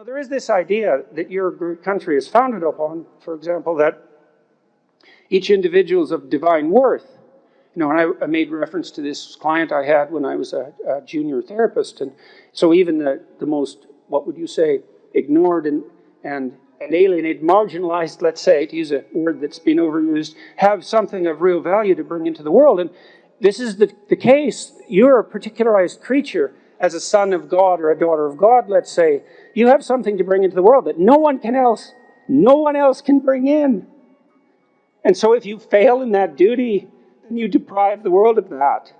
There is this idea that your country is founded upon, for example, that each individual is of divine worth. And I made reference to this client I had when I was a junior therapist. And so even the most, what would you say, ignored and alienated, marginalized, let's say, to use a word that's been overused, have something of real value to bring into the world. And this is the case. You're a particularized creature as a son of God or a daughter of God, let's say. You have something to bring into the world that no one else can bring in. And so if you fail in that duty, then you deprive the world of that.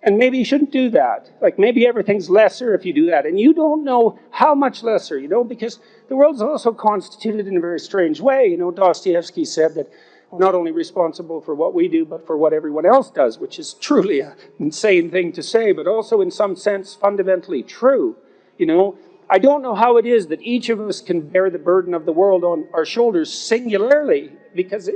And maybe you shouldn't do that. Like maybe everything's lesser if you do that. And you don't know how much lesser, because the world's also constituted in a very strange way. Dostoevsky said that we're not only responsible for what we do, but for what everyone else does, which is truly an insane thing to say, but also in some sense fundamentally true. I don't know how it is that each of us can bear the burden of the world on our shoulders singularly, because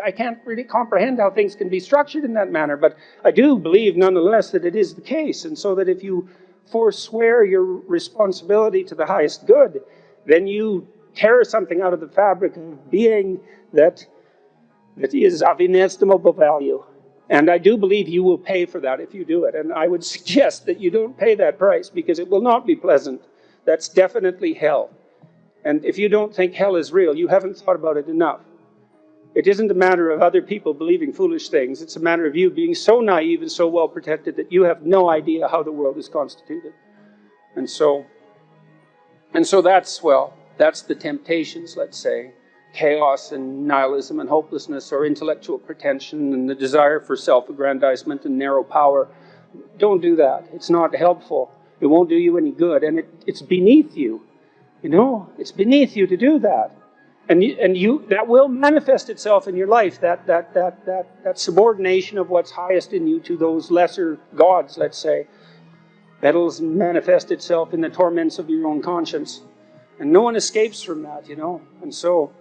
I can't really comprehend how things can be structured in that manner, but I do believe nonetheless that it is the case, and so that if you forswear your responsibility to the highest good, then you tear something out of the fabric of being that is of inestimable value. And I do believe you will pay for that if you do it, and I would suggest that you don't pay that price, because it will not be pleasant. That's definitely hell. And if you don't think hell is real, you haven't thought about it enough. It isn't a matter of other people believing foolish things. It's a matter of you being so naive and so well protected that you have no idea how the world is constituted. And so that's the temptations, let's say. Chaos and nihilism and hopelessness, or intellectual pretension and the desire for self-aggrandizement and narrow power. Don't do that. It's not helpful. It won't do you any good, and it's beneath you. It's beneath you to do that. And you that will manifest itself in your life, that subordination of what's highest in you to those lesser gods, let's say. That'll manifest itself in the torments of your own conscience. And no one escapes from that, And so,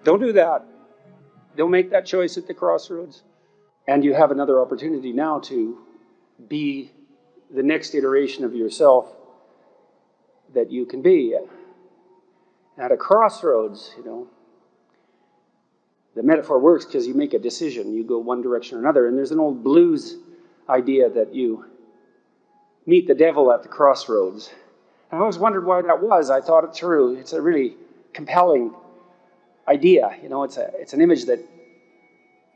don't do that. Don't make that choice at the crossroads. And you have another opportunity now to be the next iteration of yourself that you can be. At a crossroads, the metaphor works because you make a decision. You go one direction or another. And there's an old blues idea that you meet the devil at the crossroads. And I always wondered why that was. I thought it through. It's a really compelling idea. It's an image that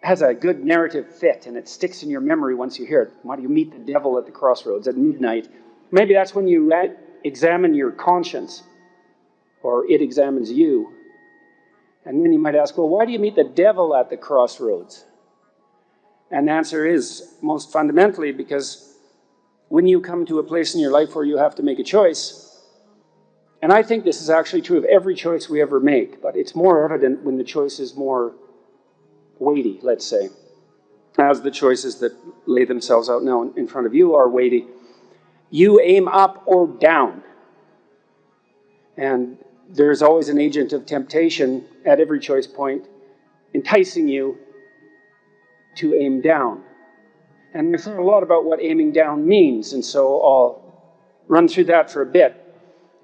has a good narrative fit, and it sticks in your memory once you hear it. Why do you meet the devil at the crossroads at midnight? Maybe that's when you examine your conscience, or it examines you. And then you might ask, well, why do you meet the devil at the crossroads? And the answer is, most fundamentally, because when you come to a place in your life where you have to make a choice, and I think this is actually true of every choice we ever make, but it's more evident when the choice is more weighty, let's say, as the choices that lay themselves out now in front of you are weighty. You aim up or down. And there's always an agent of temptation at every choice point enticing you to aim down. And we've thought a lot about what aiming down means, and so I'll run through that for a bit.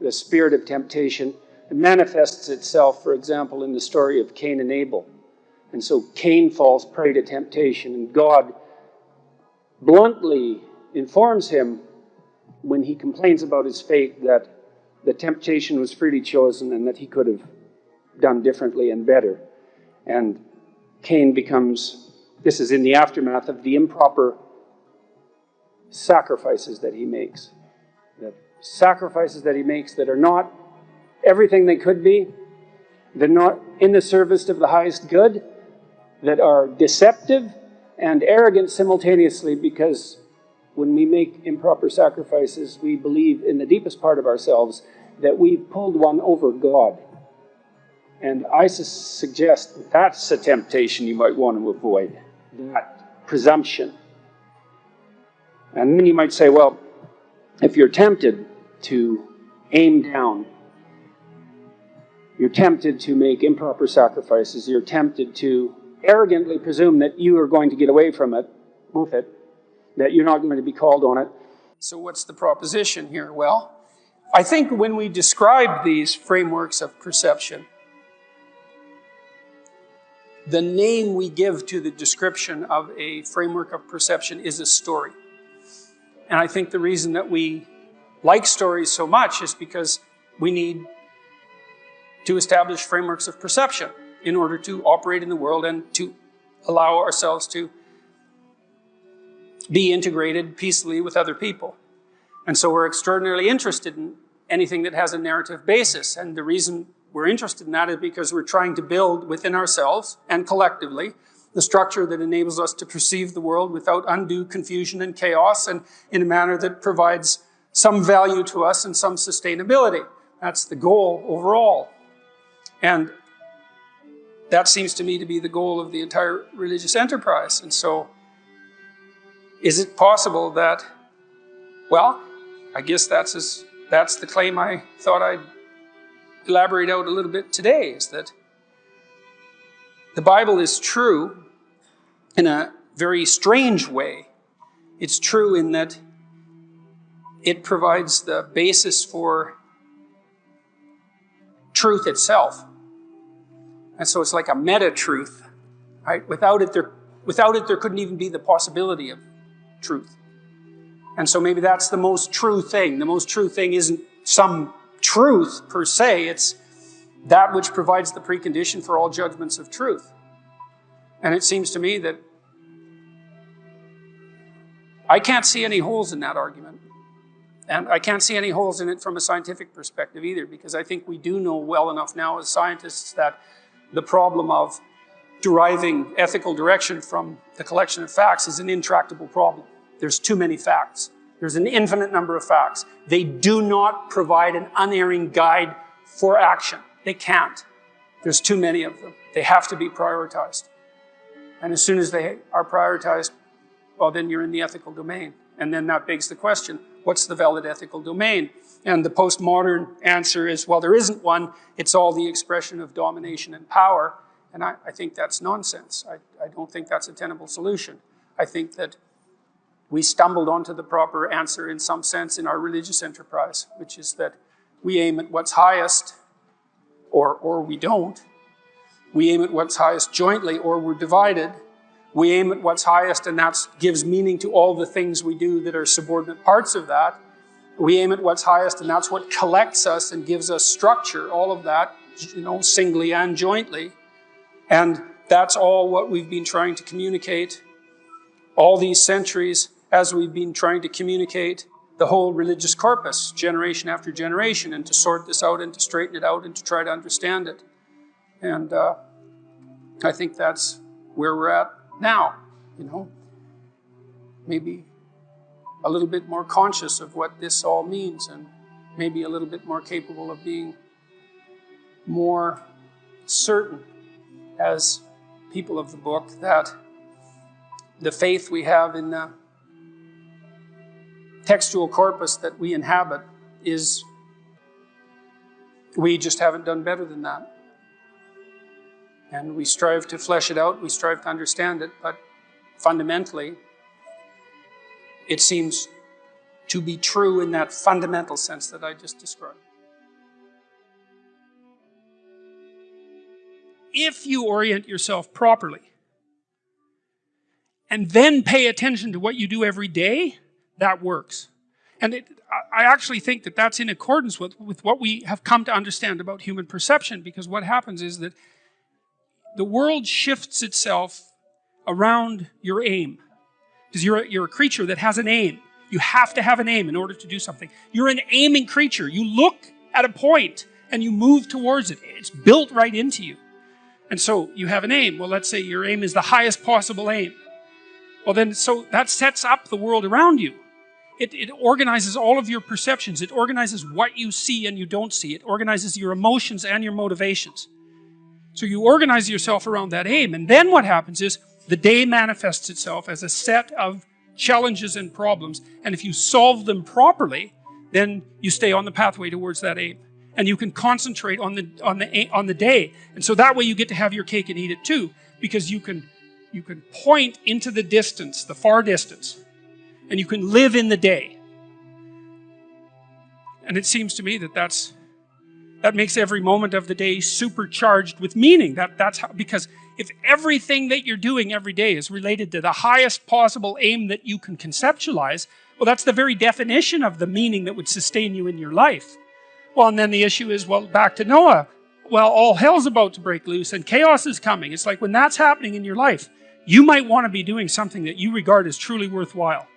The spirit of temptation, it manifests itself, for example, in the story of Cain and Abel. And so Cain falls prey to temptation, and God bluntly informs him when he complains about his fate that the temptation was freely chosen and that he could have done differently and better. And Cain becomes, this is in the aftermath of the improper sacrifices that he makes. The sacrifices that he makes that are not everything they could be, they're not in the service of the highest good, that are deceptive and arrogant simultaneously, because when we make improper sacrifices, we believe in the deepest part of ourselves that we've pulled one over God. And I suggest that that's a temptation you might want to avoid, that presumption. And then you might say, well, if you're tempted to aim down, you're tempted to make improper sacrifices, you're tempted to arrogantly presume that you are going to get away from it, that you're not going to be called on it. So what's the proposition here? Well, I think when we describe these frameworks of perception, the name we give to the description of a framework of perception is a story. And I think the reason that we like stories so much is because we need to establish frameworks of perception in order to operate in the world and to allow ourselves to be integrated peacefully with other people. And so we're extraordinarily interested in anything that has a narrative basis. And the reason we're interested in that is because we're trying to build within ourselves and collectively the structure that enables us to perceive the world without undue confusion and chaos, and in a manner that provides some value to us and some sustainability. That's the goal overall. And that seems to me to be the goal of the entire religious enterprise. And so, is it possible that, well, I guess that's the claim I thought I'd elaborate out a little bit today, is that the Bible is true in a very strange way. It's true in that it provides the basis for truth itself. And so it's like a meta-truth, right? Without it, there couldn't even be the possibility of truth. And so maybe that's the most true thing. The most true thing isn't some truth per se, it's that which provides the precondition for all judgments of truth. And it seems to me that I can't see any holes in that argument. And I can't see any holes in it from a scientific perspective either, because I think we do know well enough now as scientists that the problem of deriving ethical direction from the collection of facts is an intractable problem. There's too many facts. There's an infinite number of facts. They do not provide an unerring guide for action. They can't. There's too many of them. They have to be prioritized. And as soon as they are prioritized, well, then you're in the ethical domain. And then that begs the question, what's the valid ethical domain? And the postmodern answer is, well, there isn't one. It's all the expression of domination and power. And I think that's nonsense. I don't think that's a tenable solution. I think that we stumbled onto the proper answer in some sense in our religious enterprise, which is that we aim at what's highest, or we don't. We aim at what's highest jointly, or we're divided. We aim at what's highest, and that gives meaning to all the things we do that are subordinate parts of that. We aim at what's highest, and that's what collects us and gives us structure, all of that, singly and jointly. And that's all what we've been trying to communicate all these centuries, as we've been trying to communicate the whole religious corpus, generation after generation, and to sort this out and to straighten it out and to try to understand it. And I think that's where we're at now, maybe a little bit more conscious of what this all means, and maybe a little bit more capable of being more certain as people of the book that the faith we have in the textual corpus that we inhabit is, we just haven't done better than that. And we strive to flesh it out, we strive to understand it, but fundamentally, it seems to be true in that fundamental sense that I just described. If you orient yourself properly, and then pay attention to what you do every day, that works. And I actually think that that's in accordance with what we have come to understand about human perception, because what happens is that the world shifts itself around your aim. Because you're a creature that has an aim. You have to have an aim in order to do something. You're an aiming creature. You look at a point and you move towards it. It's built right into you. And so you have an aim. Well, let's say your aim is the highest possible aim. Well then, so that sets up the world around you. It organizes all of your perceptions. It organizes what you see and you don't see. It organizes your emotions and your motivations. So you organize yourself around that aim, and then what happens is the day manifests itself as a set of challenges and problems, and if you solve them properly, then you stay on the pathway towards that aim. And you can concentrate on the day. And so that way you get to have your cake and eat it too, because you can point into the distance, the far distance, and you can live in the day. And it seems to me that that makes every moment of the day supercharged with meaning. That's how, because if everything that you're doing every day is related to the highest possible aim that you can conceptualize, well, that's the very definition of the meaning that would sustain you in your life. Well, and then the issue is, well, back to Noah. Well, all hell's about to break loose and chaos is coming. It's like when that's happening in your life, you might want to be doing something that you regard as truly worthwhile.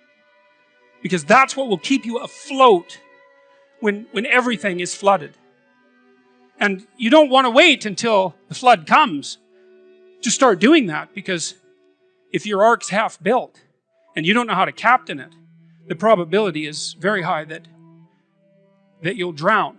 Because that's what will keep you afloat when everything is flooded. And you don't want to wait until the flood comes to start doing that, because if your ark's half built and you don't know how to captain it, the probability is very high that you'll drown.